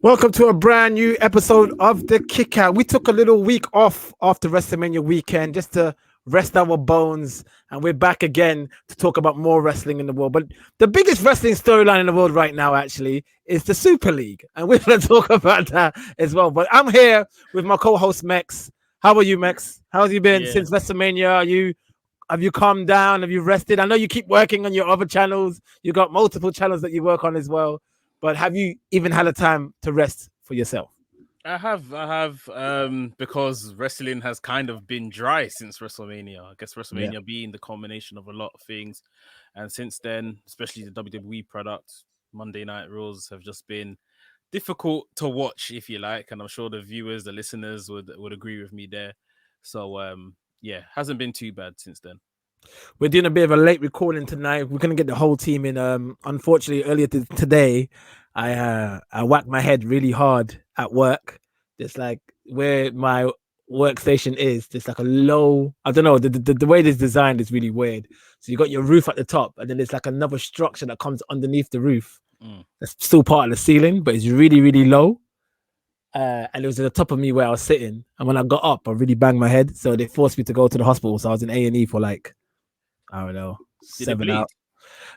Welcome to a brand new episode of The Kickout. We took a little week off after WrestleMania weekend just to rest our bones, and we're back again to talk about more wrestling in the world. But the biggest wrestling storyline in the world right now, actually, is the Super League, and we're going to talk about that as well. But I'm here with my co-host Mex. How are you, Mex? How have you been Yeah, since WrestleMania? Have you calmed down? Have you rested? I know you keep working on your other channels. You got multiple channels that you work on as well. But have you even had a time to rest for yourself? I have, because wrestling has kind of been dry since WrestleMania. I guess Yeah. WrestleMania being the culmination of a lot of things, and since then, especially the WWE product, Monday Night Raws have just been difficult to watch, if you like. And I'm sure the viewers, the listeners would agree with me there. So, yeah, hasn't been too bad since then. We're doing a bit of a late recording tonight. We're gonna get the whole team in. Unfortunately, earlier today, I whacked my head really hard at work. Just like where my workstation is, just like a low. I don't know. The way it's designed is really weird. So you got your roof at the top, and then there's like another structure that comes underneath the roof. Mm. That's still part of the ceiling, but it's really really low. And it was at the top of me where I was sitting. And when I got up, I really banged my head. So they forced me to go to the hospital. So I was in A&E for like, I don't know, Did it 7 hours.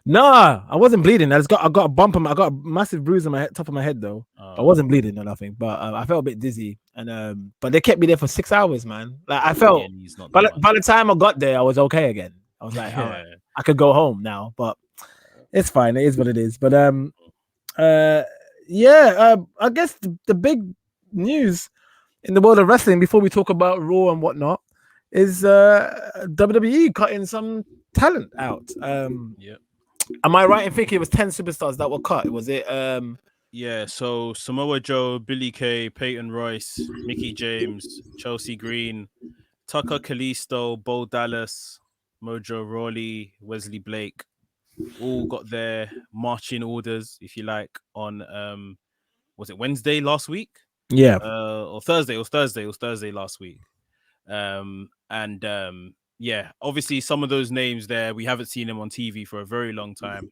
bleed? Nah, I wasn't bleeding. I got a bump on I got a massive bruise on my top of my head though. I Oh, wasn't bleeding or nothing, but I felt a bit dizzy. And but they kept me there for 6 hours, man. Like I yeah, felt he's not the by one. the time I got there, I was okay again. I was like, all right, Yeah. I could go home now. But it's fine. It is what it is. But uh yeah, I guess the big news in the world of wrestling before we talk about Raw and whatnot is WWE cutting some talent out. Yeah. Am I right in thinking it was 10 superstars that were cut? Was it Yeah, so Samoa Joe, Billy Kay, Peyton Royce, Mickey James, Chelsea Green, Tucker Kalisto, Bo Dallas, Mojo Rawley, Wesley Blake, all got their marching orders, if you like, on was it Wednesday last week? yeah. Or Thursday? It was Thursday. It was Thursday last week. And yeah, obviously some of those names there we haven't seen them on TV for a very long time,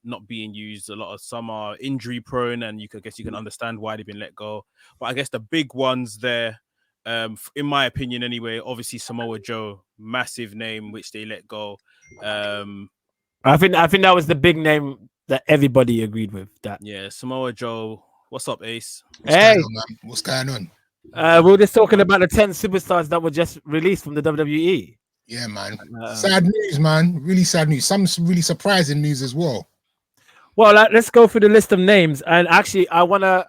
not being used a lot. Of some are injury prone, and I guess you can understand why they've been let go. But I guess the big ones there, in my opinion anyway, obviously Samoa Joe, massive name which they let go. Um, I think that was the big name that everybody agreed with that. yeah, Samoa Joe. What's up, Ace? What's going Hey, on, man? What's going on? we were just talking about the 10 superstars that were just released from the WWE. Yeah, man. Um, Sad news, man. Really sad news. Some really surprising news as well. well, let's go through the list of names. And actually, I wanna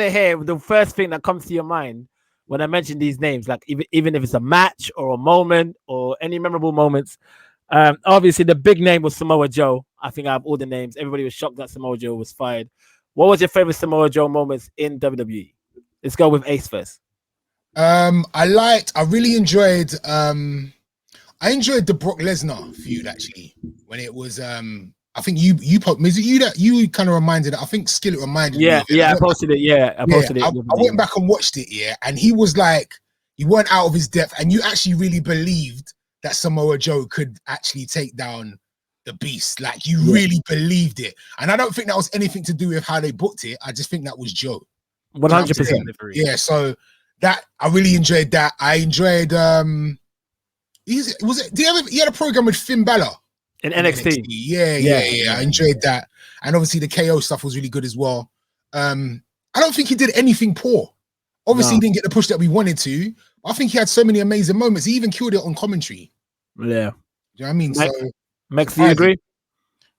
hear the first thing that comes to your mind when I mention these names, like even if it's a match or a moment or any memorable moments. Obviously, the big name was Samoa Joe. I think I have all the names. Everybody was shocked that Samoa Joe was fired. What was your favorite Samoa Joe moments in WWE? Let's go with Ace first. I really enjoyed I enjoyed the Brock Lesnar feud actually. When it was I think you put is it you that you kind of reminded I think Skillet reminded me Yeah, of it. yeah, I posted it. Yeah, I posted it. I went back and watched it, yeah, and he was like he went out of his depth, and you actually really believed that Samoa Joe could actually take down the beast. Like you really believed it. And I don't think that was anything to do with how they booked it. I just think that was Joe. One You know what I'm hundred percent. saying? Yeah, so that I really enjoyed that. I enjoyed he had a program with Finn Balor In in NXT. Yeah. I enjoyed that. And obviously the KO stuff was really good as well. I don't think he did anything poor. Obviously, he didn't get the push that we wanted to. I think he had so many amazing moments. He even killed it on commentary. Yeah. Do you know what I mean? Max, do you agree?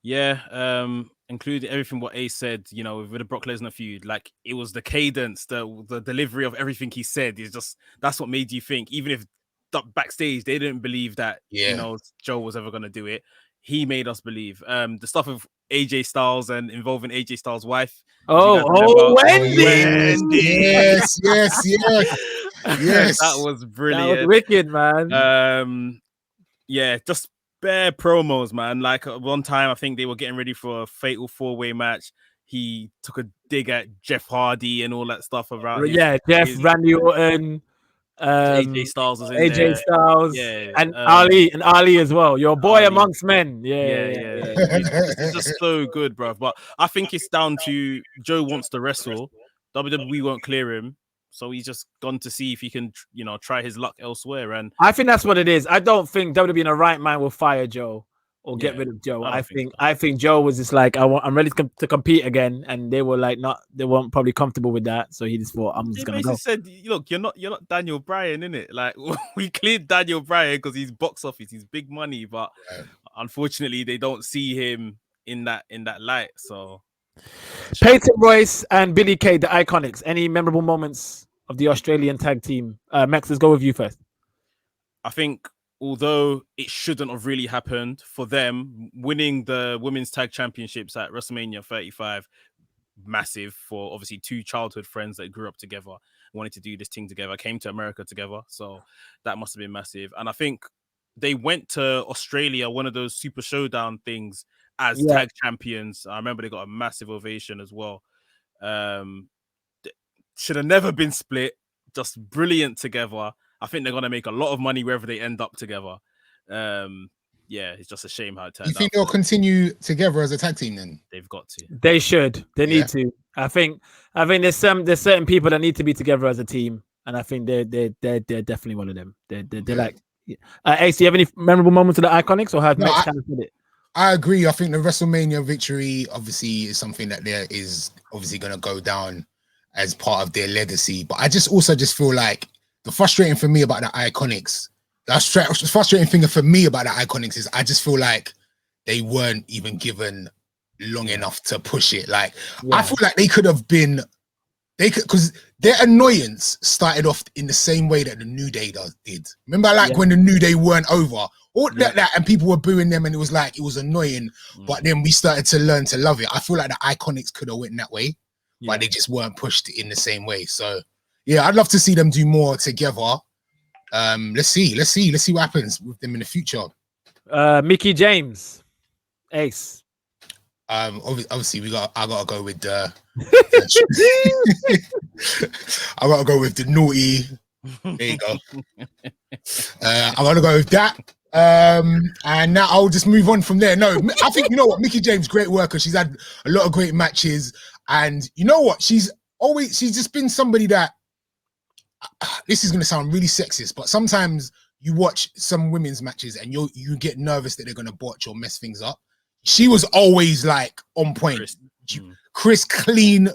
Yeah, including everything what Ace said, with the Brock Lesnar feud, like it was the cadence, the delivery of everything he said is just that's what made you think, even if backstage they didn't believe that Joe was ever gonna do it. He made us believe. The stuff of AJ Styles and involving AJ Styles' wife. Wendy. Yes. That was brilliant. That was wicked, man. Yeah, just bare promos, man. Like at one time, I think they were getting ready for a fatal 4-way match. He took a dig at Jeff Hardy and all that stuff around Yeah, Jeff, Randy Orton, AJ Styles was in AJ there. Styles, Yeah, and Ali as well. Your boy Ali. amongst men. Yeah. It's just so good, bro. But I think it's down to Joe wants to wrestle. WWE won't clear him, so he's just gone to see if he can, try his luck elsewhere. And I think that's what it is. I don't think WWE in the right mind will fire Joe or get rid of Joe. I think Joe was just like, I'm ready to compete again, and they were like, they weren't probably comfortable with that, so he just thought, I'm just gonna go. Said, look, you're not Daniel Bryan, innit? Like we cleared Daniel Bryan because he's box office, he's big money, but unfortunately they don't see him in that light. So Peyton Royce and Billy Kay, the Iconics. Any memorable moments of the Australian tag team? Max, let's go with you first. I think although it shouldn't have really happened for them, winning the women's tag championships at WrestleMania 35, massive for obviously two childhood friends that grew up together, wanted to do this thing together, came to America together. So that must have been massive. And I think they went to Australia, one of those Super Showdown things, as tag champions. I remember they got a massive ovation as well. Should have never been split. Just brilliant together. I think they're going to make a lot of money wherever they end up together. It's just a shame how it turned out. You think they'll continue together as a tag team then? They've got to. They should. They need to. I think there's certain people that need to be together as a team, and I think they're definitely one of them. They're like. Ace, do you have any memorable moments of the Iconics, or have Max kind of said it? I agree. I think the WrestleMania victory obviously is something that there is obviously going to go down as part of their legacy. But I also feel like the frustrating for me about the Iconics, the frustrating thing for me about the Iconics is I just feel like they weren't even given long enough to push it. Like I feel like they could have been. They could, because their annoyance started off in the same way that the New Day did. Remember, when the New Day weren't over, that, and people were booing them, and it was annoying. But then we started to learn to love it. I feel like the Iconics could have went that way, but they just weren't pushed in the same way. So, yeah, I'd love to see them do more together. Let's see what happens with them in the future. Mickie James, Ace. Obviously I gotta go with the I gotta go with the naughty. There you go. I gotta go with that. And now I'll just move on from there. No, I think you know what, Mickie James, great worker. She's had a lot of great matches, and you know what, she's just been somebody that this is gonna sound really sexist, but sometimes you watch some women's matches and you get nervous that they're gonna botch or mess things up. She was always like on point. Chris clean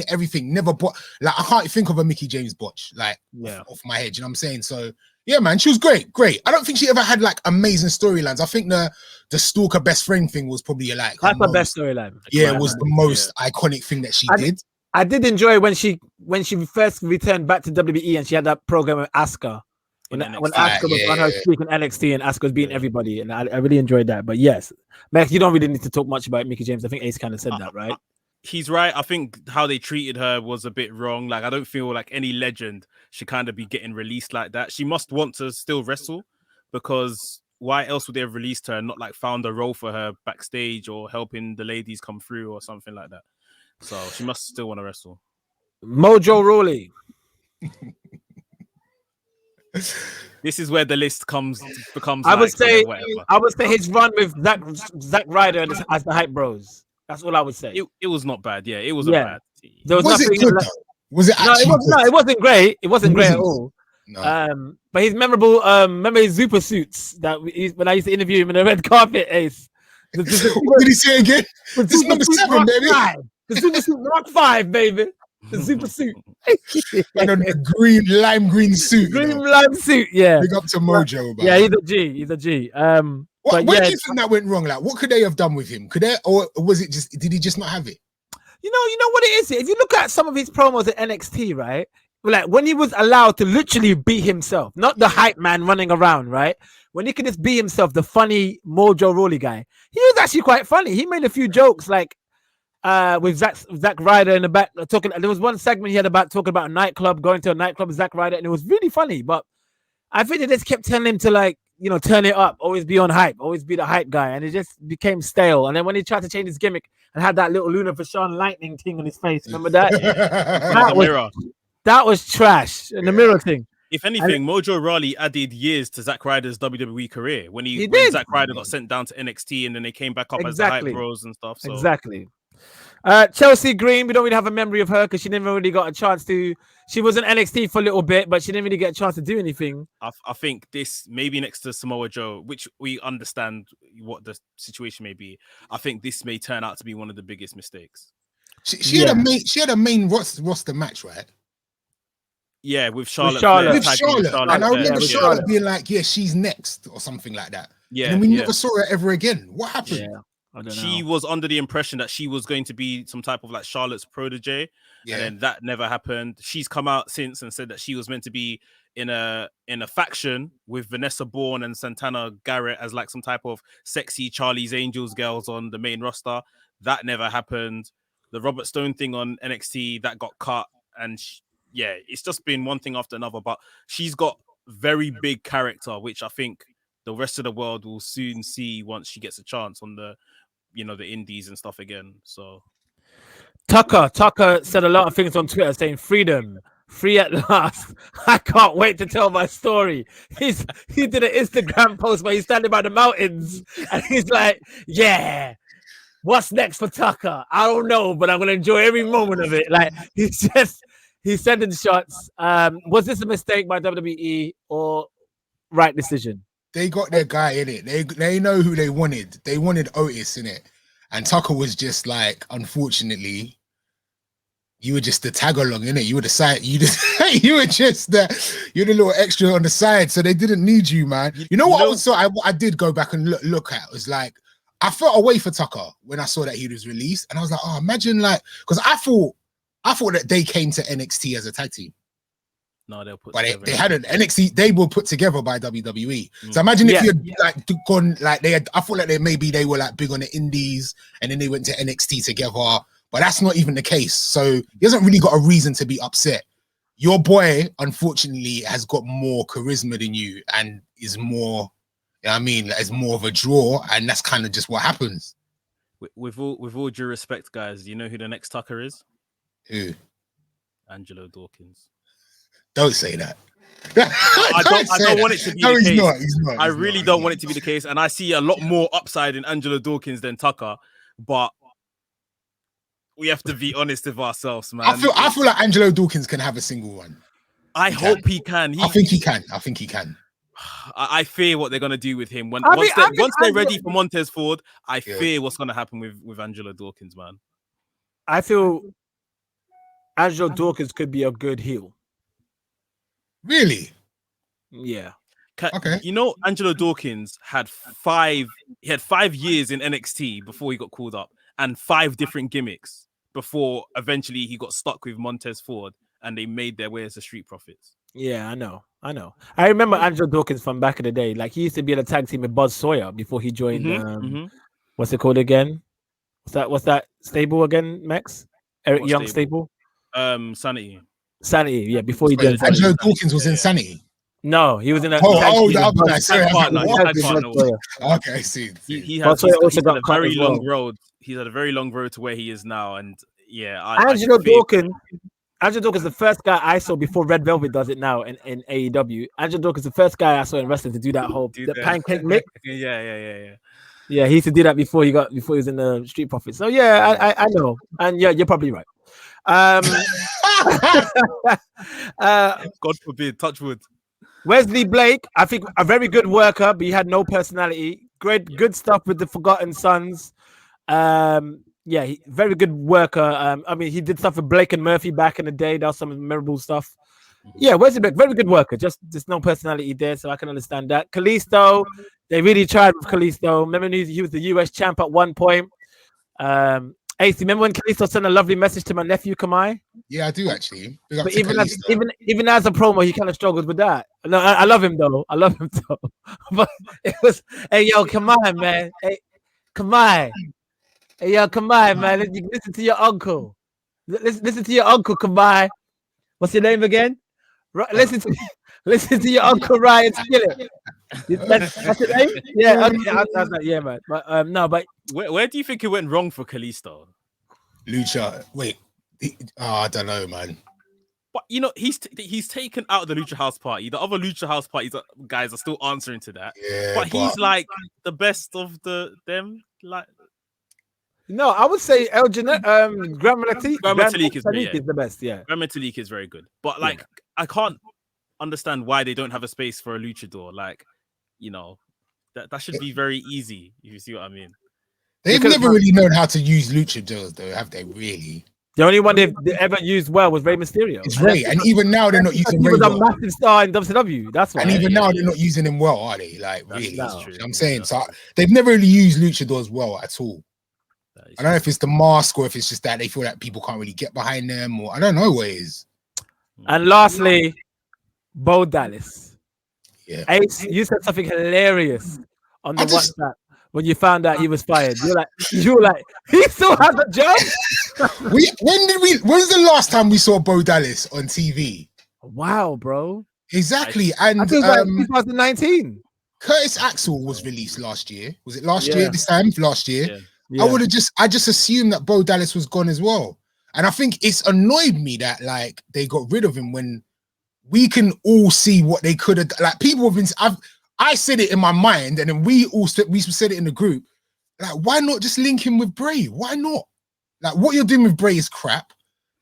everything. Never like I can't think of a Mickie James botch off my head. You know what I'm saying? So yeah, man, she was great. I don't think she ever had like amazing storylines. I think the stalker best friend thing was probably like that's her best storyline. Yeah, it was the most iconic thing that she did. I did enjoy when she first returned back to WWE and she had that program with Asuka. When Asuka was on her streak in NXT and Asuka was beating everybody, and I really enjoyed that. But yes, Max, you don't really need to talk much about Mickie James. I think Ace kind of said that, right? He's right. I think how they treated her was a bit wrong. Like I don't feel like any legend should kind of be getting released like that. She must want to still wrestle, because why else would they have released her and not like found a role for her backstage or helping the ladies come through or something like that? So she must still want to wrestle. Mojo Rawley. This is where the list becomes. I would say his run with Zack Ryder as the Hype Bros. That's all I would say. It was not bad. Yeah, it wasn't bad. Was it good? Was it actually good? No, it wasn't great. It wasn't great at all. No. But he's memorable. Remember his super suits when I used to interview him in the red carpet, Ace. What did he say again? This is number 7, baby. The super suit Rock 5, baby. The super suit. And the lime green suit. Lime suit, yeah. Big up to Mojo, man. Yeah, he's a G. Where do you think that went wrong? Like, what could they have done with him? Or was it just, did he just not have it? You know what it is? If you look at some of his promos at NXT, right? Like when he was allowed to literally be himself, not the hype man running around, right? When he could just be himself, the funny Mojo Rawley guy. He was actually quite funny. He made a few jokes like with Zack Ryder in the back talking. There was one segment he had about talking about a nightclub, going to a nightclub with Zack Ryder, and it was really funny. But I think they just kept telling him to like, turn it up, always be on hype, always be the hype guy, and it just became stale. And then when he tried to change his gimmick and had that little Luna Vachon lightning thing on his face, remember that? That was trash. And the mirror thing. If anything, Mojo Rawley added years to Zack Ryder's WWE career when He when did. Zack Ryder got sent down to NXT and then they came back up as the Hype Bros and stuff. So. Exactly. Chelsea Green, we don't really have a memory of her because she never really got a chance to. She was in NXT for a little bit, but she didn't really get a chance to do anything. I think this maybe next to Samoa Joe, which we understand what the situation may be. I think this may turn out to be one of the biggest mistakes. She had a main roster match, right? Yeah, with Charlotte. With Charlotte. And I remember Charlotte being like, "Yeah, she's next" or something like that. Yeah, and then we never saw her ever again. What happened? Yeah. She was under the impression that she was going to be some type of like Charlotte's protege, and then that never happened. She's come out since and said that she was meant to be in a faction with Vanessa Bourne and Santana Garrett as like some type of sexy Charlie's Angels girls on the main roster. That never happened. The Robert Stone thing on NXT that got cut, and it's just been one thing after another. But she's got very big character, which I think the rest of the world will soon see once she gets a chance on the the indies and stuff again. So Tucker said a lot of things on Twitter saying freedom, free at last. I can't wait to tell my story. He did an Instagram post where he's standing by the mountains and he's like, yeah, what's next for Tucker? I don't know, but I'm gonna enjoy every moment of it. Like he's sending shots. Was this a mistake by WWE or right decision? They got their guy in it. They know who they wanted. They wanted Otis in it. And Tucker was just like, unfortunately, you were just the tag along, innit? You were the side, you're the little extra on the side. So they didn't need you, man. You know what I did go back and look at was like, I felt away for Tucker when I saw that he was released. And I was like, oh, imagine like, because I thought that they came to NXT as a tag team. No, they'll put. But they hadn't. NXT, they were put together by WWE. So imagine if you had like gone like they had. I thought like they were like big on the indies, and then they went to NXT together. But that's not even the case. So he hasn't really got a reason to be upset. Your boy, unfortunately, has got more charisma than you, and is more. You know what I mean, is more of a draw, and that's kind of just what happens. With all due respect, guys, do you know who the next Tucker is? Who? Angelo Dawkins. Don't say that. I don't want it to be the case. He's not. I really don't want it to be the case. And I see a lot more upside in Angelo Dawkins than Tucker. But we have to be honest with ourselves, man. I feel like Angelo Dawkins can have a single one. I hope he can. I think he can. I fear what they're going to do with him. Once they're ready for Montez Ford, I fear what's going to happen with Angelo Dawkins, man. I feel Angelo Dawkins could be a good heel. Really? Yeah. Okay. You know, Angelo Dawkins had 5 years in NXT before he got called up, and 5 different gimmicks before eventually he got stuck with Montez Ford and they made their way as the Street Profits. Yeah, I know. I remember Angelo Dawkins from back in the day. Like he used to be in a tag team with Buzz Sawyer before he joined what's it called again? What's that stable again, Max? Eric Young stable? Sanity, yeah. Before he did Angelo Dawkins was in Sanity. No, he was in a. The other guy. Sorry, Okay, I see. He had a very long road. He's had a very long road to where he is now, and Angelo Dawkins. Angelo Dawkins is the first guy I saw before Red Velvet does it now in AEW. Angelo Dawkins is the first guy I saw in wrestling to do that whole pancake lick. Yeah. Yeah, he used to do that before he was in the Street Profits. So yeah, I know, and yeah, you're probably right. God forbid, touch wood. Wesley Blake, I think a very good worker, but he had no personality. Good stuff with the Forgotten Sons. Very good worker. I mean, he did stuff with Blake and Murphy back in the day. That was some memorable stuff. Yeah, Wesley Blake, very good worker. Just there's no personality there, so I can understand that. Kalisto, they really tried with Kalisto. Remember, he was the US champ at one point. Ace, remember when Kalisto sent a lovely message to my nephew Kamai? Yeah, I do actually. But even as a promo, he kind of struggles with that. No, I love him though. But it was, hey yo, Kamai, man. Hey, Kamai. Hey yo, Kamai, man. Listen to your uncle. Listen to your uncle, Kamai. What's your name again? Listen to your uncle Ryan Skillet. That's your name? Yeah, okay. Yeah, man. But no, but where do you think it went wrong for Kalisto? Lucha. Wait, I don't know, man. But you know, he's taken out the Lucha House Party. The other Lucha House Parties guys are still answering to that. Yeah, but he's like the best of them. Like, no, I would say Grand Metalik is the best. Yeah, Grand Metalik is very good. But like, I can't understand why they don't have a space for a luchador. Like, you know, that should be very easy. If you see what I mean. They've never really known how to use luchadors, though, have they? Really? The only one they've ever used well was Rey Mysterio. It's Rey, and even now they're not using Rey. He was a massive star in WCW. That's why. And even now they're not using him well, are they? Like, that's really? That's true. I'm saying so. They've never really used luchadors well at all. I don't know if it's the mask or if it's just that they feel like people can't really get behind them, or I don't know what it is. And lastly, Bo Dallas. Yeah, Ace, you said something hilarious on the WhatsApp when you found out he was fired. You were like, he still has a job. When's the last time we saw Bo Dallas on TV? Wow, bro. Exactly. And I think like 2019. Curtis Axel was released last year. Was it last year? This time last year. Yeah. Yeah. I just assumed that Bo Dallas was gone as well. And I think it's annoyed me that like they got rid of him when we can all see what they could have. Like people have been. I said it in my mind, and then we said it in the group. Like, why not just link him with Bray? Why not? Like, what you're doing with Bray is crap.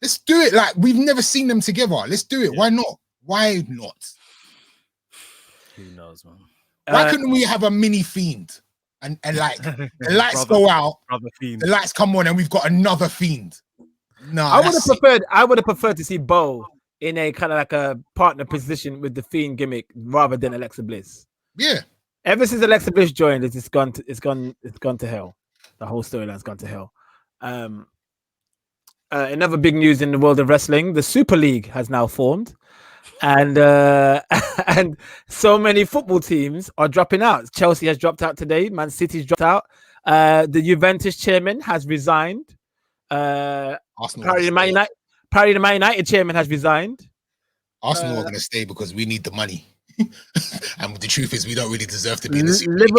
Let's do it. Like, we've never seen them together. Let's do it. Yeah. Why not? Why not? Who knows, man? Why couldn't we have a mini Fiend? And like the lights go out, the lights come on, and we've got another Fiend. No, I would have preferred to see Bo in a kind of like a partner position with the Fiend gimmick rather than Alexa Bliss. Yeah. Ever since Alexa Bliss joined, it's gone to hell. The whole storyline's gone to hell. Another big news in the world of wrestling: the Super League has now formed, and so many football teams are dropping out. Chelsea has dropped out today. Man City's dropped out. The Juventus chairman has resigned. Apparently, the Man United chairman has resigned. Arsenal are going to stay because we need the money. And the truth is, we don't really deserve to be in the Super League.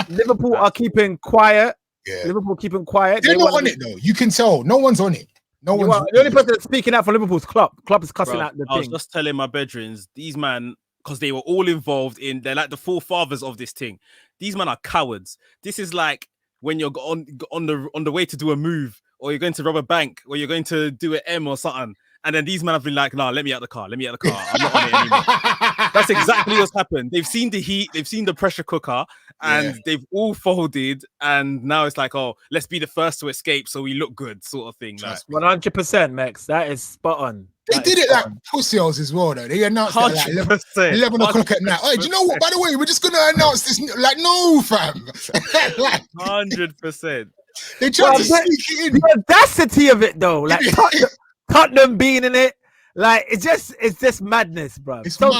Liverpool are keeping quiet. Yeah. Liverpool keeping quiet. They're not on it though. You can tell. No one's on it. The only person that's speaking out for Liverpool's Klopp. Klopp is cussing out the thing. I was just telling my bedrooms, these man, because they were all involved in. They're like the forefathers of this thing. These men are cowards. This is like when you're on the way to do a move, or you're going to rob a bank, or you're going to do an M or something. And then these men have been like, nah, let me out the car. I'm not on it anymore. That's exactly what's happened. They've seen the heat. They've seen the pressure cooker. And they've all folded. And now it's like, oh, let's be the first to escape so we look good, sort of thing. Like 100%, Max. That is spot on. They did it like pussies as well, though. They announced it like 11 o'clock at night. Oh, do you know what? By the way, we're just going to announce this. Like, no, fam. Like, 100%. They tried to sneak it in. The audacity of it, though. Like, Tottenham being in it, like it's just madness, bro. It's so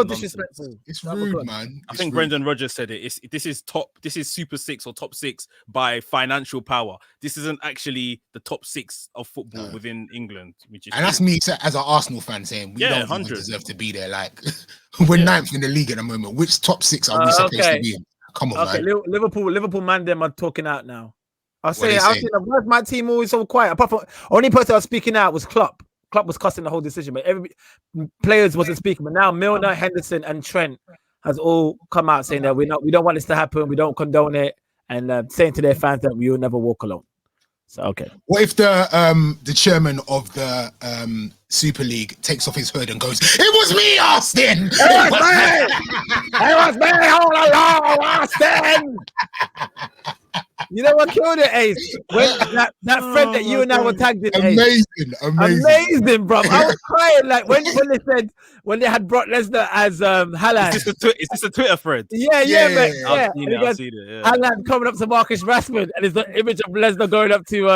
disrespectful. It's rude, man. I think Brendan Rodgers said it. This is Super 6 or top 6 by financial power. This isn't actually the top 6 of football within England, which is that's me as an Arsenal fan saying we don't even deserve to be there. Like we're 9th in the league at the moment. Which top 6 are we supposed to be in? Come on, man. Liverpool man, them are talking out now. I was saying, where's my team always so quiet? Apart from only person I was speaking out was Klopp. Klopp was cussing the whole decision, but every players wasn't speaking. But now Milner, Henderson, and Trent has all come out saying that we don't want this to happen, we don't condone it, and saying to their fans that we will never walk alone. So okay. What if the chairman of the Super League takes off his hood and goes, "It was me, Austin. It was me all along, Austin." You know what killed it, Ace? When that friend that you and I were tagged in, amazing, bro. I was crying like when they had Brock Lesnar as Haaland. Is this a Twitter thread? Yeah. I've seen it. Haaland coming up to Marcus Rashford, and it's the image of Lesnar going up to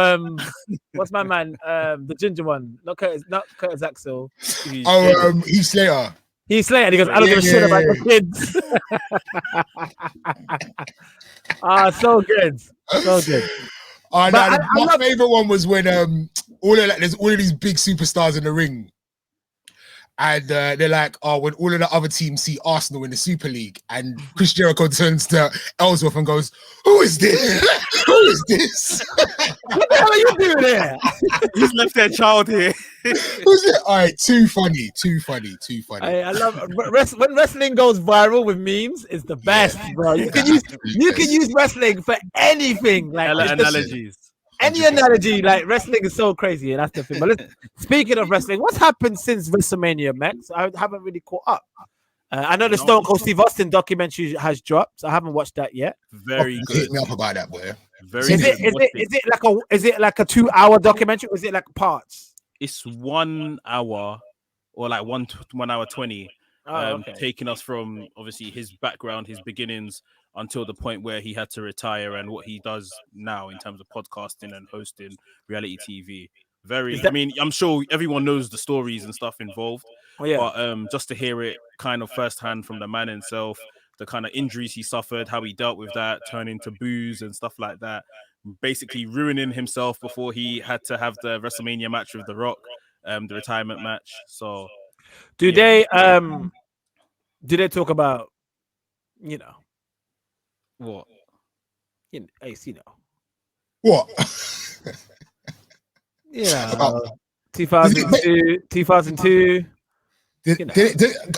what's my man, the ginger one, not Curtis Axel. Heath Slater. Heath Slater. And he goes, "I don't give a shit about your kids." So good. My favorite one was when there's all of these big superstars in the ring, And they're like, oh, when all of the other teams see Arsenal in the Super League, and Chris Jericho turns to Ellsworth and goes, "Who is this? Who is this? What the hell are you doing there? He's left their child here. Who's it?" All right, too funny. I love when wrestling goes viral with memes. It's the best, bro. You can use wrestling for anything. Like Analogies. any analogy. Like wrestling is so crazy, and that's the thing. But listen, speaking of wrestling, what's happened since WrestleMania, Max? I haven't really caught up. I know the Stone Cold Steve Austin documentary has dropped. I haven't watched that yet. Very good. Hit me up about that, boy. Very Is it like a 2-hour documentary, or is it like parts? It's 1 hour or like 1 hour 20. Taking us from obviously his background, his beginnings, until the point where he had to retire and what he does now in terms of podcasting and hosting reality TV. I mean, I'm sure everyone knows the stories and stuff involved. Oh, yeah. But just to hear it kind of firsthand from the man himself, the kind of injuries he suffered, how he dealt with that, turning to booze and stuff like that, basically ruining himself before he had to have the WrestleMania match with The Rock, the retirement match. So do they talk about, what? Ace, What? 2002.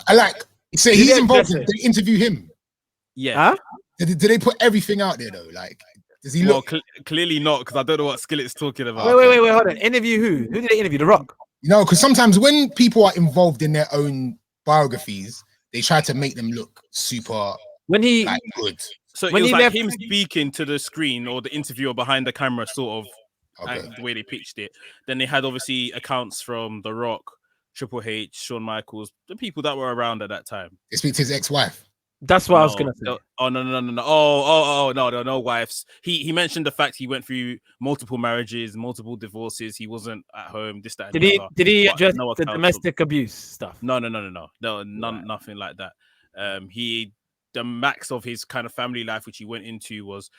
I like. So he's involved. Did they interview him? Yeah. Huh? Did they put everything out there though? Like, does he look? Clearly not, because I don't know what Skillet's talking about. Wait, hold on. Interview who? Who did they interview? The Rock? Because sometimes when people are involved in their own biographies, they try to make them look super good. So it was like him speaking to the screen or the interviewer behind the camera, sort of the way they pitched it. Then they had obviously accounts from The Rock, Triple H, Shawn Michaels, the people that were around at that time. They speak to his ex-wife. That's what I was gonna say. No. Oh, no, no wives. He mentioned the fact he went through multiple marriages, multiple divorces. He wasn't at home. This, that, and Did he address the domestic abuse stuff? No, nothing like that. The max of his kind of family life, which he went into, was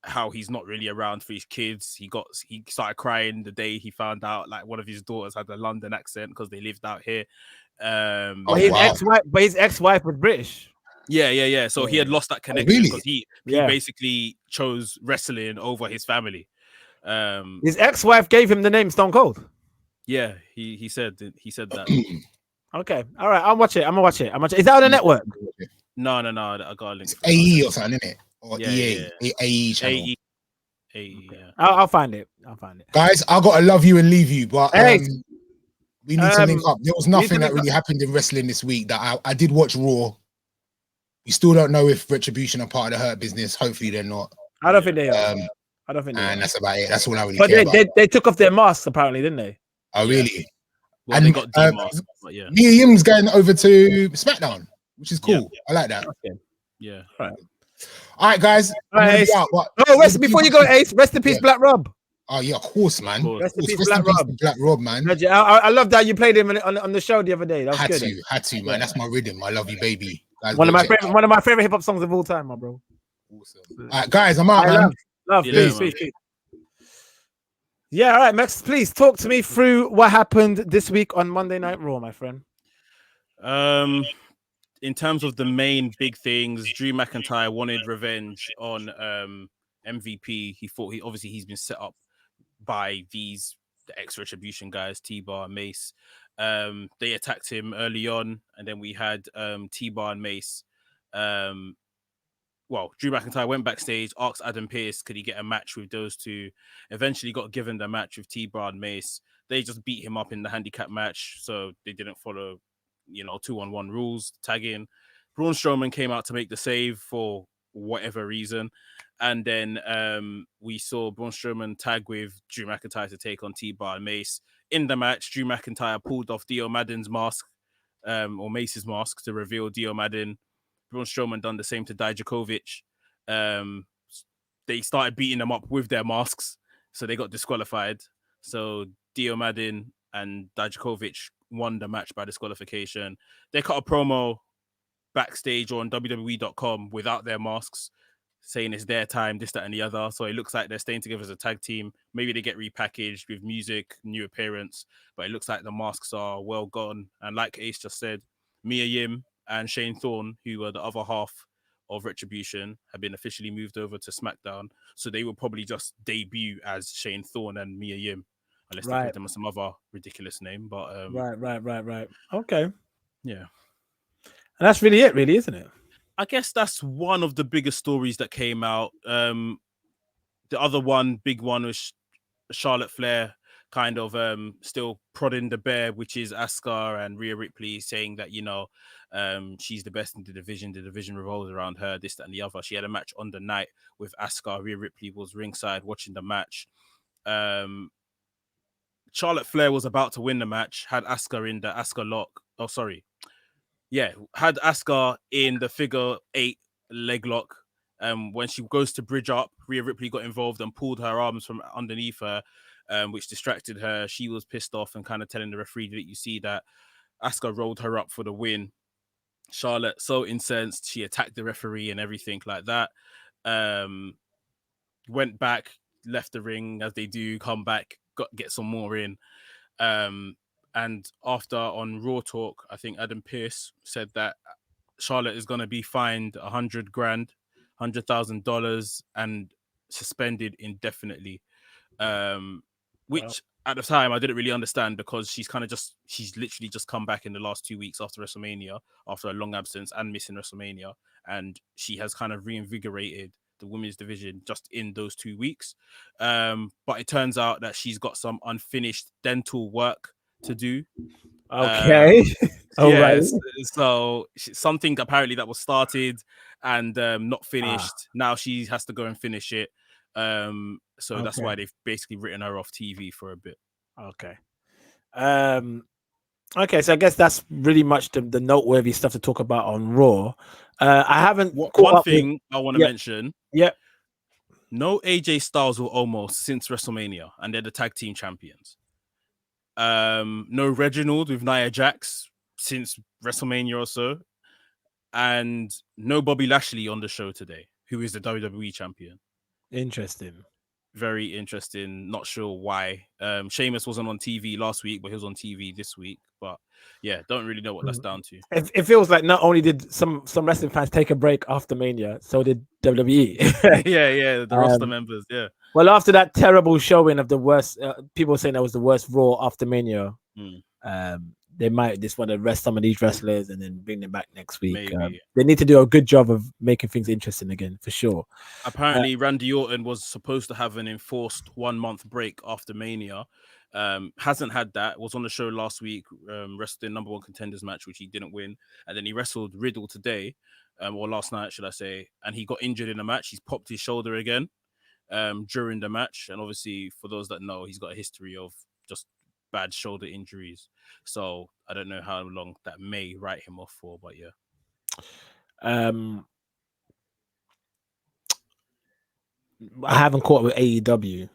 how he's not really around for his kids. He started crying the day he found out like one of his daughters had a London accent because they lived out here. His ex-wife was British. Yeah. So he had lost that connection because he basically chose wrestling over his family. His ex-wife gave him the name Stone Cold. Yeah, he said that. Okay, all right. I'm gonna watch it. Is that on the network? No. I got a link. It's AE or something, isn't it? Or EA. AE channel. AE. Yeah. I'll find it. Guys, I gotta love you and leave you, but hey, we need to link up. There was nothing that really happened in wrestling this week that I did watch Raw. We still don't know if Retribution are part of the Hurt Business. Hopefully they're not. I don't think they are. I don't think they are. And that's about it. That's all I really care about. They took off their masks apparently, didn't they? Oh, really? Well, and they got demasked, but yeah. Mia Yim's going over to SmackDown, which is cool. Yeah. I like that. Okay. Yeah. All right, guys. Before you go, Ace, rest in peace, Black Rob. Oh, yeah, of course, man. Rest in peace, Black Rob, man. I love that you played him on the show the other day. That was good. Had to, man. That's my rhythm. I love you, baby. Guys, one of my favorite hip hop songs of all time, my bro. Awesome. All right, guys, I'm out, man. Love. Peace. Yeah, all right, Max. Please talk to me through what happened this week on Monday Night Raw, my friend. In terms of the main big things, Drew McIntyre wanted revenge on MVP. He thought he's been set up by the ex-Retribution guys, T-Bar, Mace. They attacked him early on, and then we had T-Bar and Mace. Drew McIntyre went backstage, asked Adam Pearce, could he get a match with those two? Eventually got given the match with T-Bar and Mace. They just beat him up in the handicap match, so they didn't follow 2-on-1 rules, tagging. Braun Strowman came out to make the save for whatever reason. And then we saw Braun Strowman tag with Drew McIntyre to take on T-Bar and Mace. In the match, Drew McIntyre pulled off Dio Madden's mask, or Mace's mask, to reveal Dio Madden. Braun Strowman done the same to Dijakovic. They started beating them up with their masks, so they got disqualified. So Dio Madden and Dijakovic won the match by disqualification. They cut a promo backstage or on WWE.com without their masks. saying it's their time, this, that, and the other. So it looks like they're staying together as a tag team. Maybe they get repackaged with music, new appearance, but it looks like the masks are well gone. And like Ace just said, Mia Yim and Shane Thorne, who were the other half of Retribution, have been officially moved over to SmackDown. So they will probably just debut as Shane Thorne and Mia Yim, unless they give them some other ridiculous name. But Right. Okay. yeah. And that's really it, really, isn't it? I guess that's one of the biggest stories that came out. The other one, big one, was Charlotte Flair kind of still prodding the bear, which is Asuka and Rhea Ripley, saying that, you know, she's the best in the division. The division revolves around her, this, that, and the other. She had a match on the night with Asuka. Rhea Ripley was ringside watching the match. Charlotte Flair was about to win the match, had Asuka in the Asuka lock. Oh, sorry. Yeah, had Asuka in the figure 8 leg lock. When she goes to bridge up, Rhea Ripley got involved and pulled her arms from underneath her, which distracted her. She was pissed off and kind of telling the referee that you see that Asuka rolled her up for the win. Charlotte, so incensed, she attacked the referee and everything like that. Went back, left the ring as they do, come back, get some more in. And after on Raw Talk, I think Adam Pearce said that Charlotte is going to be fined $100,000, and suspended indefinitely. Which at the time I didn't really understand, because she's literally just come back in the last 2 weeks after WrestleMania, after a long absence and missing WrestleMania, and she has kind of reinvigorated the women's division just in those 2 weeks. But it turns out that she's got some unfinished dental work to do. Okay. Yes. So something apparently that was started and not finished. Now she has to go and finish it. So that's why they've basically written her off TV for a bit. Okay. Okay, so I guess that's really much the noteworthy stuff to talk about on Raw. I haven't. One thing I want to mention. Yeah. No AJ Styles or Omos since WrestleMania, and they're the tag team champions. No Reginald with Nia Jax since WrestleMania or so, and no Bobby Lashley on the show today, who is the WWE champion. Interesting. Very interesting. Not sure why. Sheamus wasn't on TV last week, but he was on TV this week. But yeah, don't really know what that's down to. It feels like not only did some wrestling fans take a break after Mania, so did WWE. yeah, the roster members, yeah. Well, after that terrible showing of the worst, people saying that was the worst Raw after Mania, they might just want to rest some of these wrestlers and then bring them back next week. They need to do a good job of making things interesting again, for sure. Apparently, Randy Orton was supposed to have an enforced 1 month break after Mania. Hasn't had that. Was on the show last week, wrestled in number 1 contenders match, which he didn't win. And then he wrestled Riddle today, or last night, should I say. And he got injured in the match. He's popped his shoulder again during the match. And obviously, for those that know, he's got a history of just bad shoulder injuries. So I don't know how long that may write him off for, but yeah. I haven't caught up with AEW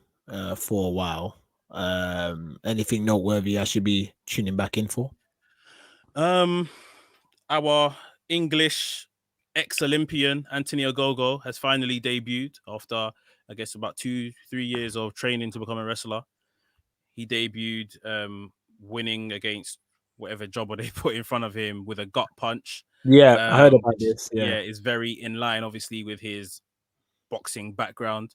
for a while. Anything noteworthy I should be tuning back in for? Our English ex-Olympian Anthony Ogogo has finally debuted after, I guess, about 2-3 years of training to become a wrestler. He debuted winning against whatever jobber they put in front of him with a gut punch. Yeah, I heard about this. Yeah, is very in line, obviously, with his boxing background.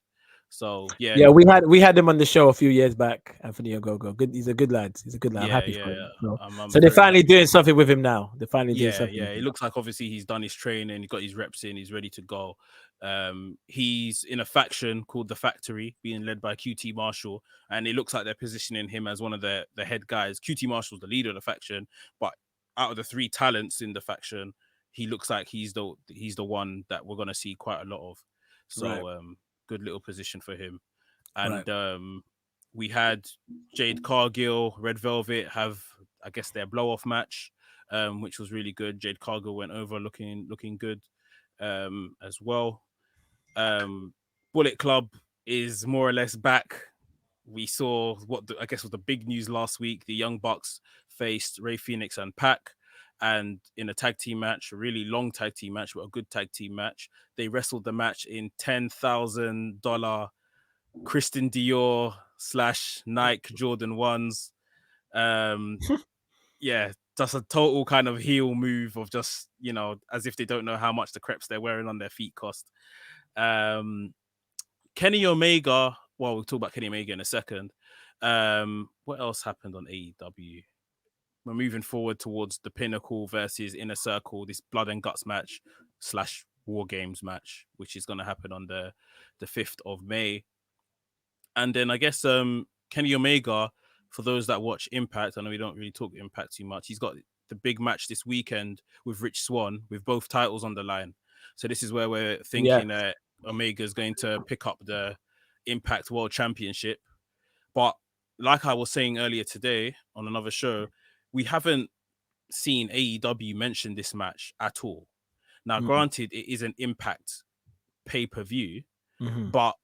So yeah, we had him on the show a few years back. Anthony Ogogo, good. He's a good lad. He's a good lad. I'm happy for him. So they're finally doing something with him now. They're finally doing something. Yeah, it looks like obviously he's done his training, he got his reps in, he's ready to go. He's in a faction called The Factory, being led by QT Marshall, and it looks like they're positioning him as one of the head guys. QT Marshall's the leader of the faction, but out of the 3 talents in the faction, he looks like he's the one that we're gonna see quite a lot of. So good little position for him. And we had Jade Cargill, Red Velvet have, I guess, their blow-off match, which was really good. Jade Cargill went over looking good as well. Bullet Club is more or less back. We saw what I guess was the big news last week. The Young Bucks faced Rey Fenix and Pac, and in a tag team match, a really long tag team match, but a good tag team match. They wrestled the match in $10,000 Christian Dior / Nike Jordan 1s. Yeah, just a total kind of heel move of just, as if they don't know how much the crepes they're wearing on their feet cost. Kenny Omega, well, we'll talk about Kenny Omega in a second. What else happened on AEW? We're moving forward towards the Pinnacle versus Inner Circle, this blood and guts match / War Games match, which is going to happen on the 5th of May. And then I guess Kenny Omega, for those that watch Impact, I know we don't really talk Impact too much, he's got the big match this weekend with Rich Swann with both titles on the line. So this is where we're thinking that Omega is going to pick up the Impact World Championship. But like I was saying earlier today on another show, we haven't seen AEW mention this match at all. Now, granted, it is an Impact pay-per-view, but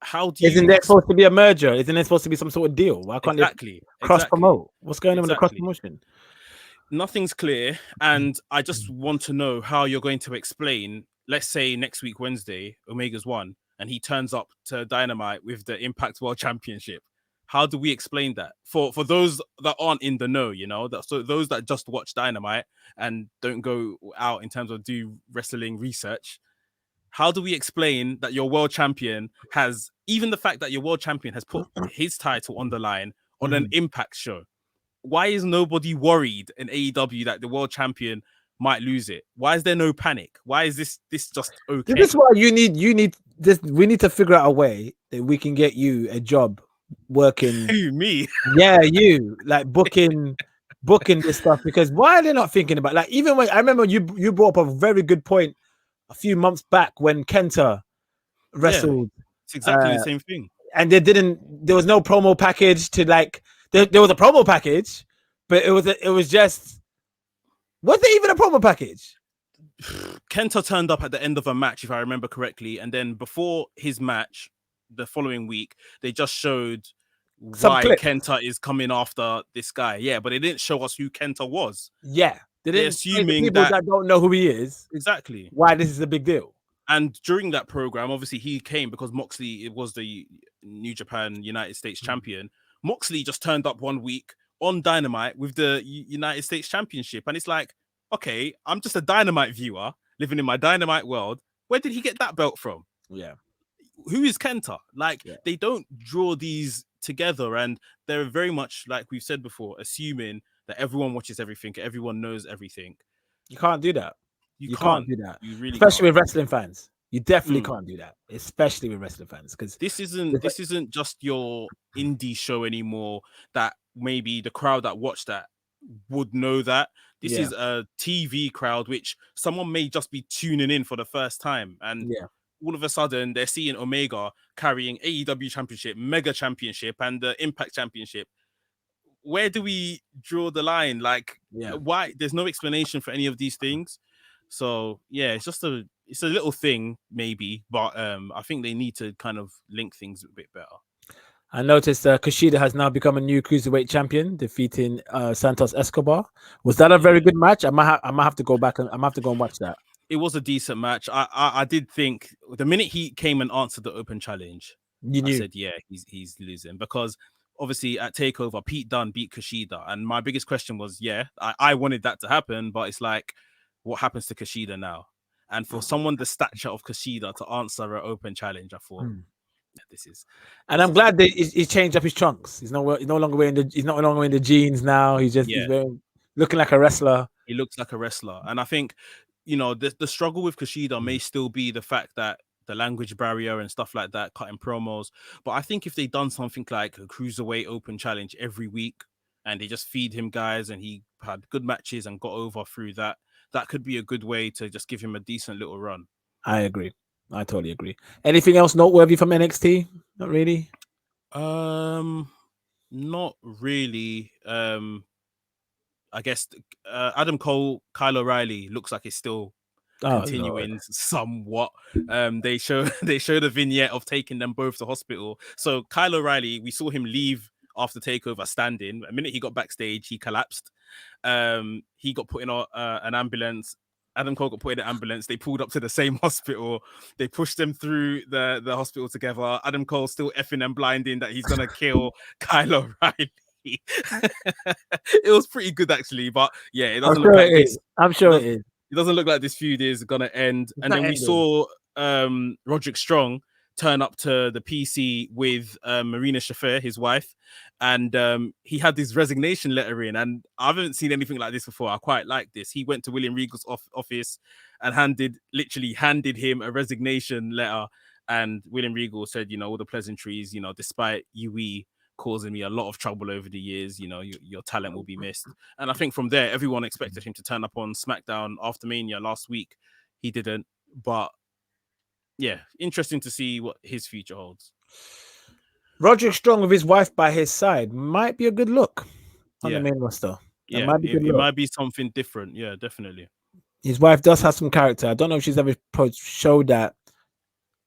how do you... Isn't there supposed to be a merger? Isn't there supposed to be some sort of deal? Why can't they cross-promote? What's going on with the cross-promotion? Nothing's clear, and I just want to know how you're going to explain, let's say next week, Wednesday, Omega's won, and he turns up to Dynamite with the Impact World Championship. How do we explain that for those that aren't in the know, so those that just watch Dynamite and don't go out in terms of do wrestling research? How do we explain that your world champion has, even the fact that your world champion has put his title on the line on an Impact show? Why is nobody worried in AEW that the world champion might lose it? Why is there no panic? Why is this just okay? This is why you need this. We need to figure out a way that we can get you a job working. Me? Yeah, you like booking this stuff, because why are they not thinking about, like, even when I remember you brought up a very good point a few months back when Kenta wrestled. It's exactly the same thing. And there was no promo package to, like, there was a promo package, but was there even a promo package? Kenta turned up at the end of a match, if I remember correctly, and then before his match the following week, they just showed why Kenta is coming after this guy. Yeah, but they didn't show us who Kenta was. Yeah. They're assuming people that don't know who he is. Exactly. Why this is a big deal. And during that program, obviously he came because Moxley was the New Japan United States champion. Moxley just turned up one week on Dynamite with the United States Championship. And it's like, okay, I'm just a Dynamite viewer living in my Dynamite world. Where did he get that belt from? Yeah. Who is Kenta? Like, they don't draw these together, and they're very much, like we've said before, assuming that everyone watches everything, everyone knows everything. You can't do that. You can't do that. You really especially with wrestling fans. You definitely can't do that, especially with wrestling fans, because this isn't just your indie show anymore that maybe the crowd that watched that would know that. This is a TV crowd, which someone may just be tuning in for the first time, and all of a sudden they're seeing Omega carrying AEW Championship, Mega Championship, and the Impact Championship. Where do we draw the line? Like, why? There's no explanation for any of these things. So yeah, it's a little thing maybe, but I think they need to kind of link things a bit better. I noticed Kushida has now become a new cruiserweight champion, defeating Santos Escobar. Was that a very good match? I might have to go back and watch that. It was a decent match. I did think the minute he came and answered the open challenge, I said, yeah, he's losing, because obviously at TakeOver, Pete Dunne beat Kushida, and my biggest question was, I wanted that to happen, but it's like, what happens to Kushida now? And for someone the stature of Kushida to answer an open challenge, I thought, And I'm glad that he changed up his trunks. He's no longer wearing the jeans now. He's looking like a wrestler. He looks like a wrestler, and I think the struggle with Kushida may still be the fact that the language barrier and stuff like that, cutting promos. But I think if they done something like a cruiserweight open challenge every week, and they just feed him guys, and he had good matches and got over through that, that could be a good way to just give him a decent little run. I agree. I totally agree. Anything else noteworthy from NXT? Not really. Not really. I guess Adam Cole, Kyle O'Reilly looks like it's still continuing somewhat. They show the vignette of taking them both to hospital. So Kyle O'Reilly, we saw him leave after TakeOver standing. The minute he got backstage, he collapsed. He got put in an ambulance. Adam Cole got put in an ambulance. They pulled up to the same hospital. They pushed them through the hospital together. Adam Cole still effing and blinding that he's gonna kill Kyle O'Reilly. It was pretty good actually, but yeah, it doesn't look like this. I'm sure it is. It doesn't look like this feud is gonna end. And then we saw Roderick Strong turn up to the PC with Marina Shafir, his wife, and he had this resignation letter in, and I haven't seen anything like this before. I quite like this. He went to William Regal's office and literally handed him a resignation letter, and William Regal said, you know, all the pleasantries, you know, despite UE causing me a lot of trouble over the years, you know, your talent will be missed. And I think from there, everyone expected him to turn up on SmackDown after Mania last week. He didn't, but yeah, interesting to see what his future holds. Roderick Strong with his wife by his side might be a good look on the main roster. Yeah, it might be something different. Yeah, definitely. His wife does have some character. I don't know if she's ever showed that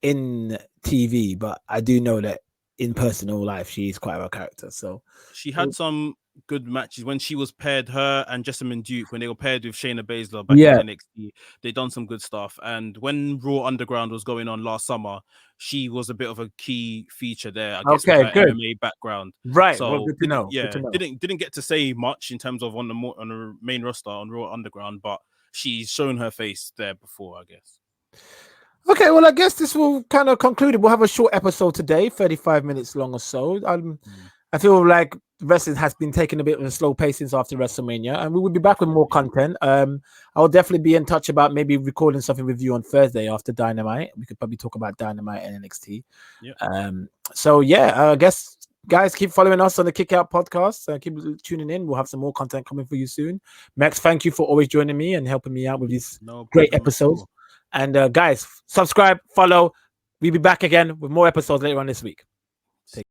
in TV, but I do know that in personal life, she's quite a character. So she had some good matches when she was paired, her and Jessamine Duke, when they were paired with Shayna Baszler back in NXT. They done some good stuff. And when Raw Underground was going on last summer, she was a bit of a key feature there. I guess with her MMA background, right? So well, good to know. Yeah, good to know. Didn't get to say much in terms of on the main roster on Raw Underground, but she's shown her face there before, I guess. Okay, well, I guess this will kind of conclude it. We'll have a short episode today, 35 minutes long or so. I feel like wrestling has been taking a bit of a slow pace since after WrestleMania, and we will be back with more content. I will definitely be in touch about maybe recording something with you on Thursday after Dynamite. We could probably talk about Dynamite and NXT. Yeah. So yeah, I guess guys, keep following us on the Kick Out podcast. Keep tuning in. We'll have some more content coming for you soon. Max, thank you for always joining me and helping me out with these great episodes. And guys, subscribe, follow. We'll be back again with more episodes later on this week.